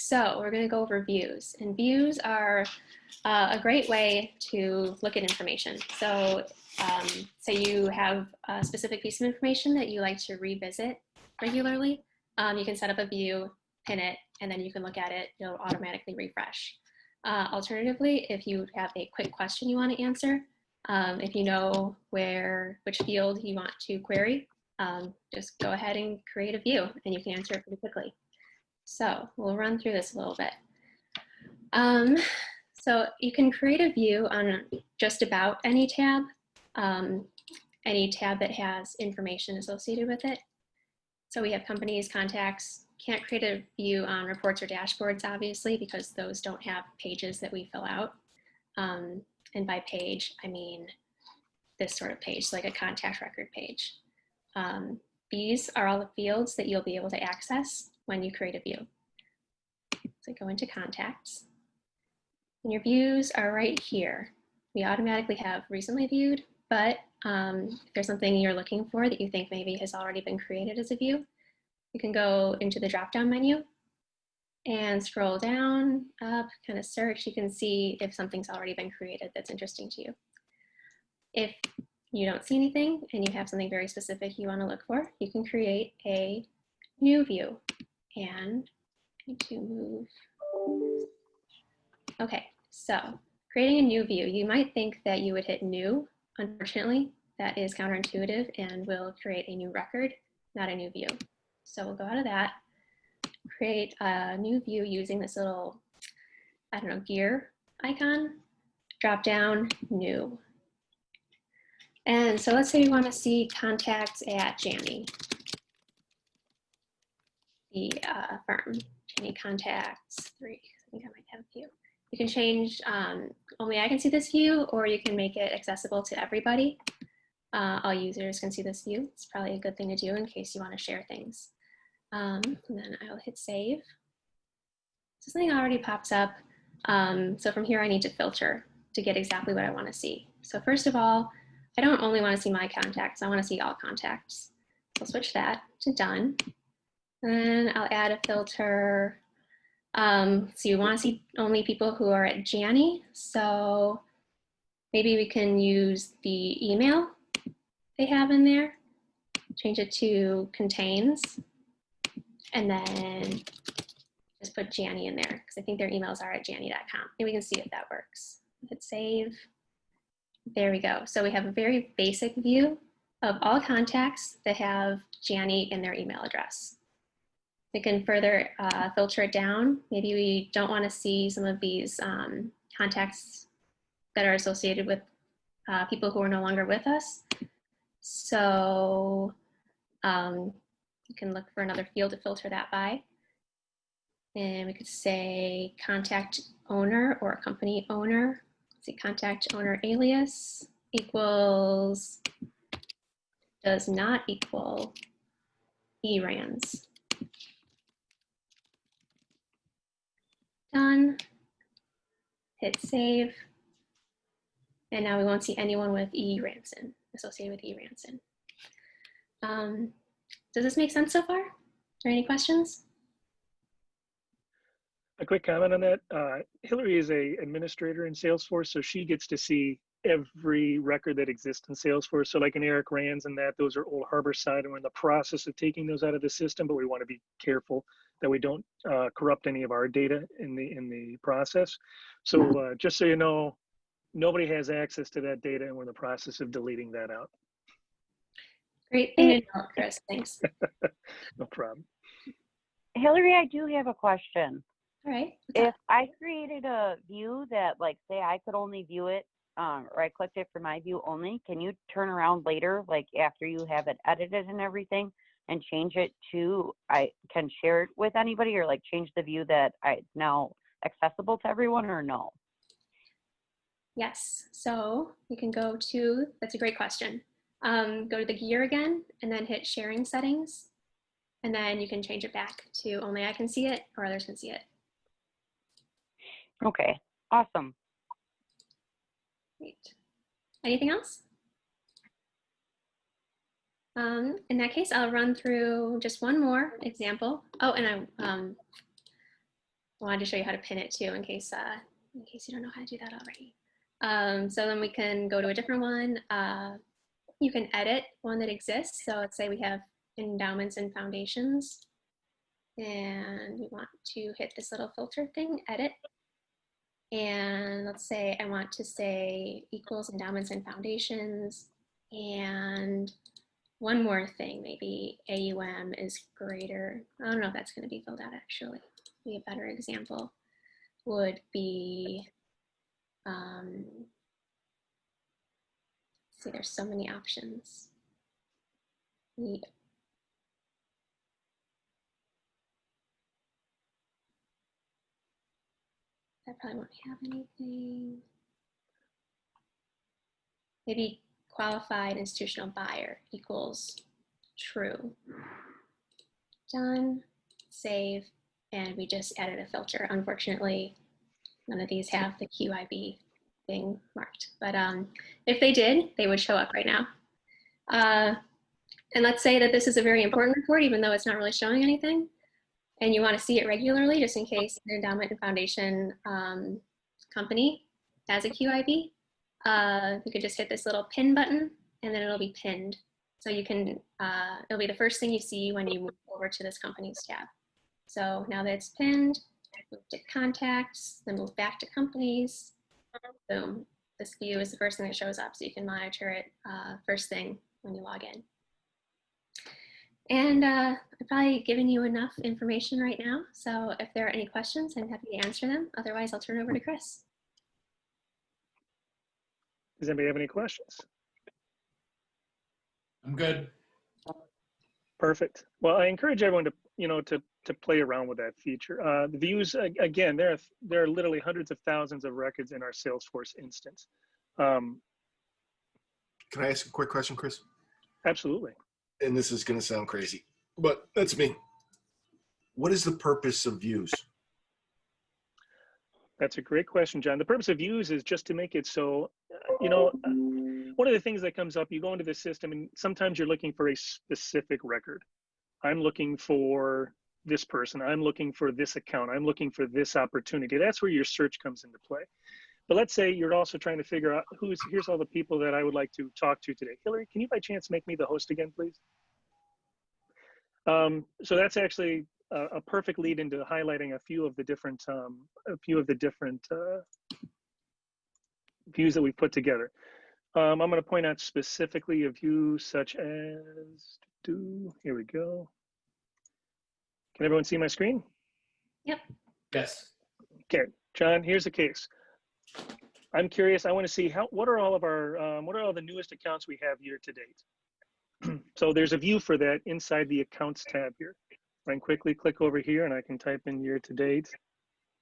so we're going to go over views, and views are a great way to look at information. So say you have a specific piece of information that you like to revisit regularly, you can set up a view, pin it, and then you can look at it. It'll automatically refresh. Alternatively, if you have a quick question you want to answer, if you know which field you want to query, just go ahead and create a view and you can answer it pretty quickly. So we'll run through this a little bit. So you can create a view on just about any tab that has information associated with it. So we have companies, contacts. Can't create a view on reports or dashboards, obviously, because those don't have pages that we fill out. And by page, I mean this sort of page, like a contact record page. These are all the fields that you'll be able to access when you create a view. So go into contacts, and your views are right here. We automatically have recently viewed, but if there's something you're looking for that you think maybe has already been created as a view, you can go into the drop-down menu and scroll down, up, kind of search. You can see if something's already been created that's interesting to you. If you don't see anything and you have something very specific you want to look for, you can create a new view. And I need to move. Okay, so creating a new view, you might think that you would hit new. Unfortunately, that is counterintuitive and will create a new record, not a new view. So we'll go out of that, create a new view using this little, I don't know, gear icon, drop down, new. And so let's say we want to see contacts at Janney, the firm, Janney Contacts 3. I think I might have a few. You can change, only I can see this view, or you can make it accessible to everybody. All users can see this view. It's probably a good thing to do in case you want to share things. And then I'll hit save. So something already pops up. So from here, I need to filter to get exactly what I want to see. So first of all, I don't only want to see my contacts. I want to see all contacts. So I'll switch that to done. And I'll add a filter. So you want to see only people who are at Janney. So maybe we can use the email they have in there, change it to contains, and then just put Janney in there because I think their emails are at janney.com. And we can see if that works. Hit save. There we go. So we have a very basic view of all contacts that have Janney in their email address. We can further filter it down. Maybe we don't want to see some of these contacts that are associated with people who are no longer with us. So you can look for another field to filter that by. And we could say contact owner or company owner. Let's see, contact owner alias equals, does not equal ERANS. Done, hit save. And now we won't see anyone with ERANSON, associated with ERANSON. Does this make sense so far? Are there any questions? A quick comment on that. Hillary is an administrator in Salesforce, so she gets to see every record that exists in Salesforce. So like in Eric Rand's and that, those are Old Harbor side, and we're in the process of taking those out of the system, but we want to be careful that we don't corrupt any of our data in the process. So just so you know, nobody has access to that data, and we're in the process of deleting that out. Great thing to know, Chris. Thanks. No problem. Hillary, I do have a question. All right. If I created a view that, like, say I could only view it, or I clicked it for my view only, can you turn around later, like after you have it edited and everything, and change it to, I can share it with anybody, or like change the view that it's now accessible to everyone, or no? Yes. So you can go to, that's a great question. Go to the gear again and then hit sharing settings. And then you can change it back to only I can see it or others can see it. Okay, awesome. Great. Anything else? In that case, I'll run through just one more example. Oh, and I wanted to show you how to pin it too, in case you don't know how to do that already. So then we can go to a different one. You can edit one that exists. So let's say we have endowments and foundations, and we want to hit this little filter thing, edit. And let's say I want to say equals endowments and foundations. And one more thing, maybe AUM is greater. I don't know if that's going to be filled out actually. Maybe a better example would be, see, there's so many options. That probably won't have anything. Maybe qualified institutional buyer equals true. Done, save, and we just added a filter. Unfortunately, none of these have the QIB thing marked, but if they did, they would show up right now. And let's say that this is a very important report, even though it's not really showing anything, and you want to see it regularly, just in case an endowment and foundation company has a QIB. You could just hit this little pin button, and then it'll be pinned. So you can, it'll be the first thing you see when you move over to this companies tab. So now that it's pinned, move to contacts, then move back to companies. Boom. This view is the first thing that shows up, so you can monitor it first thing when you log in. And I've probably given you enough information right now. So if there are any questions, I'm happy to answer them. Otherwise, I'll turn it over to Chris. Does anybody have any questions? I'm good. Perfect. Well, I encourage everyone to, to play around with that feature. The views, again, there are literally hundreds of thousands of records in our Salesforce instance. Can I ask a quick question, Chris? Absolutely. And this is going to sound crazy, but that's me. What is the purpose of views? That's a great question, John. The purpose of views is just to make it so, one of the things that comes up, you go into the system and sometimes you're looking for a specific record. I'm looking for this person. I'm looking for this account. I'm looking for this opportunity. That's where your search comes into play. But let's say you're also trying to figure out here's all the people that I would like to talk to today. Hillary, can you by chance make me the host again, please? So that's actually a perfect lead into highlighting a few of the different views that we've put together. I'm going to point out specifically a view such as, here we go. Can everyone see my screen? Yep. Yes. Okay, John, here's the case. I'm curious, I want to see what are all the newest accounts we have year to date. So there's a view for that inside the accounts tab here. I can quickly click over here and I can type in year to date.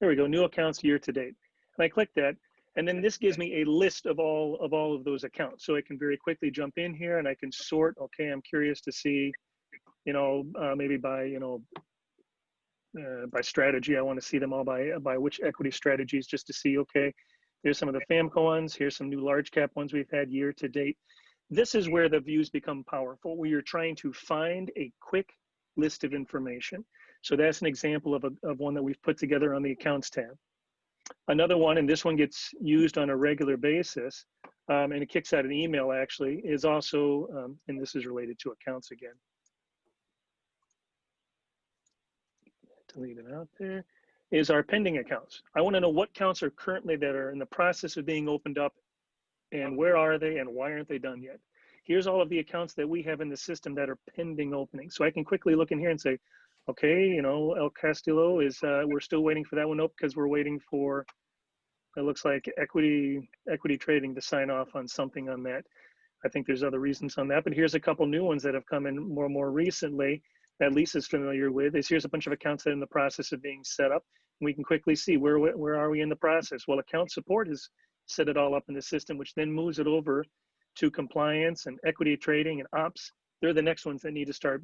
There we go, new accounts year to date. And I click that, and then this gives me a list of all of those accounts. So I can very quickly jump in here and I can sort. Okay, I'm curious to see, maybe by, by strategy. I want to see them all by which equity strategies, just to see, okay, here's some of the FAMCO ones. Here's some new large cap ones we've had year to date. This is where the views become powerful, where you're trying to find a quick list of information. So that's an example of one that we've put together on the accounts tab. Another one, and this one gets used on a regular basis, and it kicks out an email actually, is also, and this is related to accounts again. Delete it out there, is our pending accounts. I want to know what accounts are currently that are in the process of being opened up, and where are they and why aren't they done yet? Here's all of the accounts that we have in the system that are pending opening. So I can quickly look in here and say, okay, El Castillo is, we're still waiting for that one up because we're waiting for, it looks like equity trading to sign off on something on that. I think there's other reasons on that, but here's a couple new ones that have come in more recently that Lisa's familiar with. Here's a bunch of accounts that are in the process of being set up. We can quickly see where are we in the process. Well, account support has set it all up in the system, which then moves it over to compliance and equity trading and ops. They're the next ones that need to start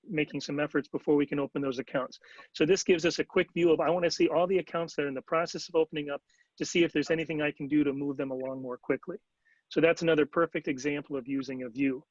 making some efforts before we can open those accounts. So this gives us a quick view of, I want to see all the accounts that are in the process of opening up to see if there's anything I can do to move them along more quickly. So that's another perfect example of using a view.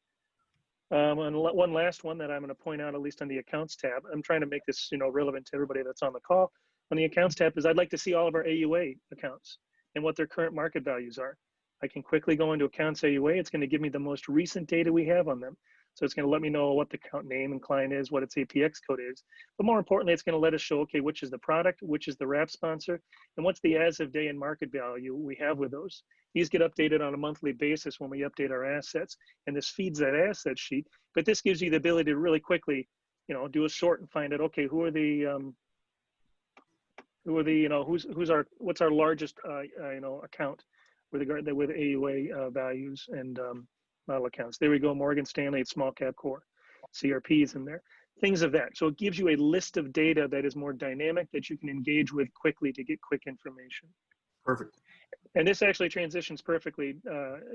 And one last one that I'm going to point out, at least on the accounts tab, I'm trying to make this relevant to everybody that's on the call. On the accounts tab is I'd like to see all of our AUA accounts and what their current market values are. I can quickly go into accounts AUA. It's going to give me the most recent data we have on them. So it's going to let me know what the account name and client is, what its APX code is. But more importantly, it's going to let us show, okay, which is the product, which is the wrap sponsor, and what's the as of day and market value we have with those. These get updated on a monthly basis when we update our assets, and this feeds that asset sheet. But this gives you the ability to really quickly, do a sort and find out, okay, what's our largest, account with AUA values and model accounts. There we go, Morgan Stanley, it's small cap core, CRPs in there, things of that. So it gives you a list of data that is more dynamic that you can engage with quickly to get quick information. Perfect. And this actually transitions perfectly,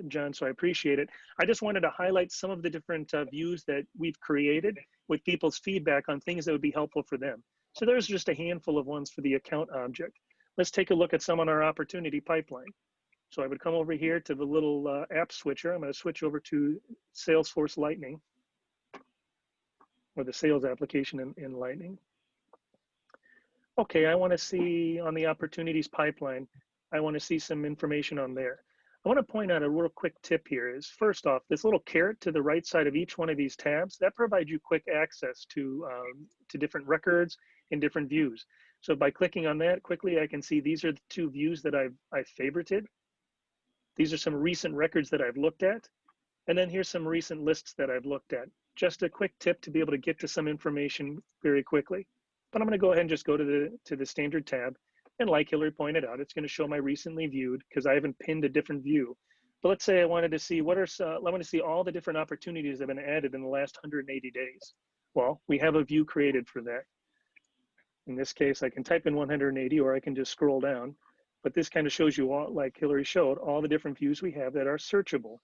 John, so I appreciate it. I just wanted to highlight some of the different views that we've created with people's feedback on things that would be helpful for them. So there's just a handful of ones for the account object. Let's take a look at some on our opportunity pipeline. So I would come over here to the little app switcher. I'm going to switch over to Salesforce Lightning, or the sales application in Lightning. Okay, I want to see on the opportunities pipeline, I want to see some information on there. I want to point out a real quick tip here is, first off, this little caret to the right side of each one of these tabs, that provides you quick access to different records and different views. So by clicking on that quickly, I can see these are the two views that I've favorited. These are some recent records that I've looked at. And then here's some recent lists that I've looked at. Just a quick tip to be able to get to some information very quickly. But I'm going to go ahead and just go to the standard tab. And like Hillary pointed out, it's going to show my recently viewed because I haven't pinned a different view. But let's say I wanted to see I want to see all the different opportunities that have been added in the last 180 days. Well, we have a view created for that. In this case, I can type in 180 or I can just scroll down. But this kind of shows you all, like Hillary showed, all the different views we have that are searchable.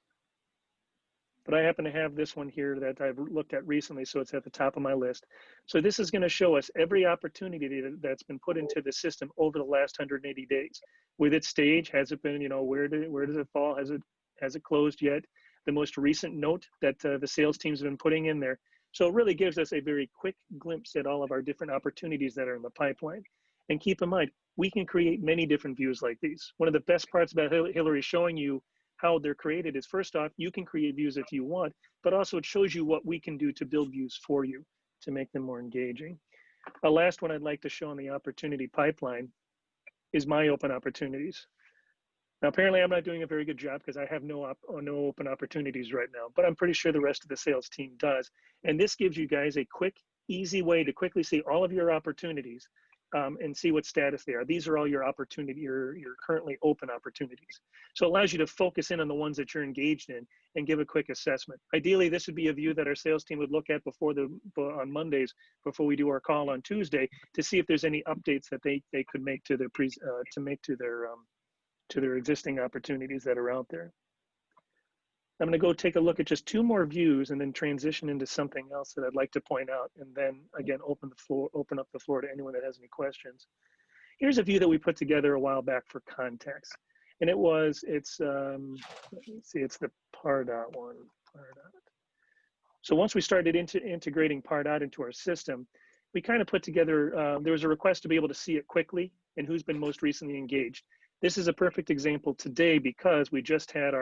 But I happen to have this one here that I've looked at recently, so it's at the top of my list. So this is going to show us every opportunity that's been put into the system over the last 180 days. With its stage, has it been, where does it fall? Has it closed yet? The most recent note that the sales teams have been putting in there. So it really gives us a very quick glimpse at all of our different opportunities that are in the pipeline. And keep in mind, we can create many different views like these. One of the best parts about Hillary showing you how they're created is, first off, you can create views if you want, but also it shows you what we can do to build views for you to make them more engaging. The last one I'd like to show on the opportunity pipeline is my open opportunities. Now, apparently I'm not doing a very good job because I have no open opportunities right now, but I'm pretty sure the rest of the sales team does. And this gives you guys a quick, easy way to quickly see all of your opportunities and see what status they are. These are all your your currently open opportunities. So it allows you to focus in on the ones that you're engaged in and give a quick assessment. Ideally, this would be a view that our sales team would look at on Mondays before we do our call on Tuesday to see if there's any updates that they could make to their existing opportunities that are out there. I'm going to go take a look at just two more views and then transition into something else that I'd like to point out, and then again open up the floor to anyone that has any questions. Here's a view that we put together a while back for contacts, and it's let me see, it's the Pardot one. Pardot. So once we started integrating Pardot into our system, we kind of put together. There was a request to be able to see it quickly and who's been most recently engaged. This is a perfect example today because we just had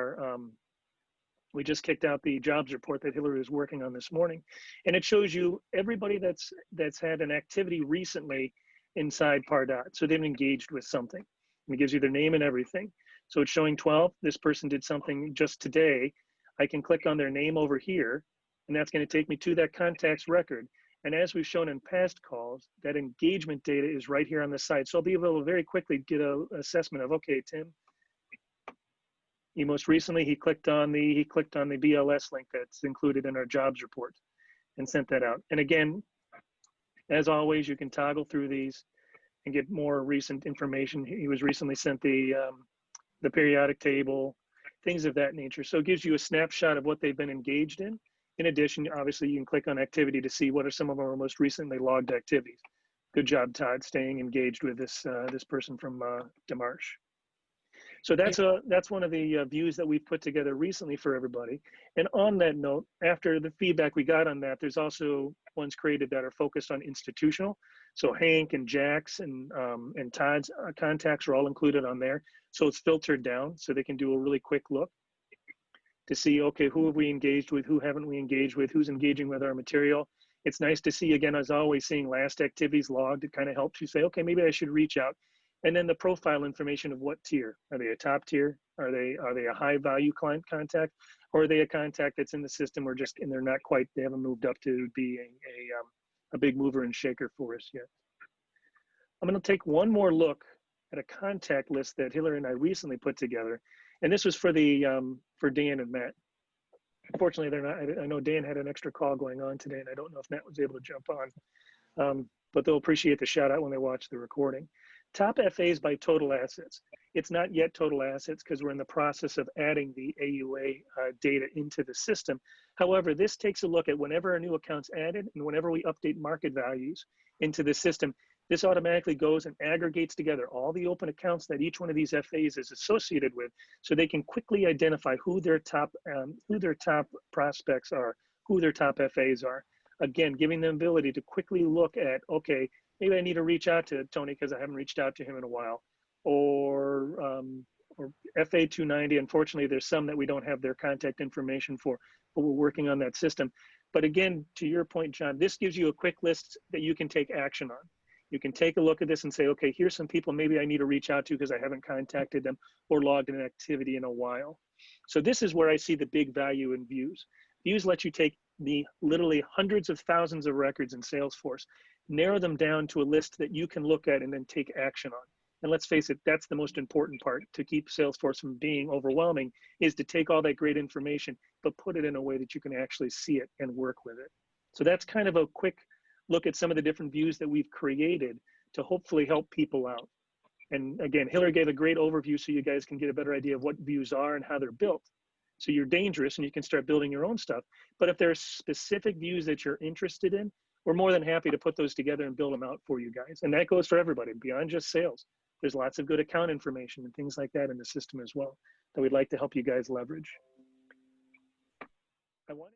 we just kicked out the jobs report that Hillary was working on this morning. And it shows you everybody that's had an activity recently inside Pardot. So they've engaged with something. And it gives you their name and everything. So it's showing 12. This person did something just today. I can click on their name over here, and that's going to take me to that contacts record. And as we've shown in past calls, that engagement data is right here on the side. So I'll be able to very quickly get an assessment of, okay, Tim, most recently he clicked on the BLS link that's included in our jobs report and sent that out. And again, as always, you can toggle through these and get more recent information. He was recently sent the periodic table, things of that nature. So it gives you a snapshot of what they've been engaged in. In addition, obviously, you can click on activity to see what are some of our most recently logged activities. Good job, Todd, staying engaged with this person from Demarche. So that's one of the views that we've put together recently for everybody. And on that note, after the feedback we got on that, there's also ones created that are focused on institutional. So Hank and Jack's and Todd's contacts are all included on there. So it's filtered down so they can do a really quick look to see, okay, who have we engaged with, who haven't we engaged with, who's engaging with our material. It's nice to see, again, as always, seeing last activities logged. It kind of helps you say, okay, maybe I should reach out. And then the profile information of what tier. Are they a top tier? Are they a high value client contact? Or are they a contact that's in the system or just, and they're not quite, they haven't moved up to being a big mover and shaker for us yet. I'm gonna take one more look at a contact list that Hillary and I recently put together. And this was for for Dan and Matt. Unfortunately, they're not, I know Dan had an extra call going on today, and I don't know if Matt was able to jump on, but they'll appreciate the shout out when they watch the recording. Top FAs by total assets. It's not yet total assets because we're in the process of adding the AUA data into the system. However, this takes a look at whenever a new account's added and whenever we update market values into the system, this automatically goes and aggregates together all the open accounts that each one of these FAs is associated with, so they can quickly identify who their top prospects are, who their top FAs are. Again, giving them the ability to quickly look at, okay, maybe I need to reach out to Tony because I haven't reached out to him in a while, or FA 290. Unfortunately, there's some that we don't have their contact information for, but we're working on that system. But again, to your point, John, this gives you a quick list that you can take action on. You can take a look at this and say, okay, here's some people maybe I need to reach out to because I haven't contacted them or logged an activity in a while. So this is where I see the big value in views. Views let you take the literally hundreds of thousands of records in Salesforce, narrow them down to a list that you can look at and then take action on. And let's face it, that's the most important part to keep Salesforce from being overwhelming, is to take all that great information, but put it in a way that you can actually see it and work with it. So that's kind of a quick look at some of the different views that we've created to hopefully help people out. And again, Hillary gave a great overview so you guys can get a better idea of what views are and how they're built. So you're dangerous and you can start building your own stuff. But if there are specific views that you're interested in, we're more than happy to put those together and build them out for you guys. And that goes for everybody beyond just sales. There's lots of good account information and things like that in the system as well that we'd like to help you guys leverage. I want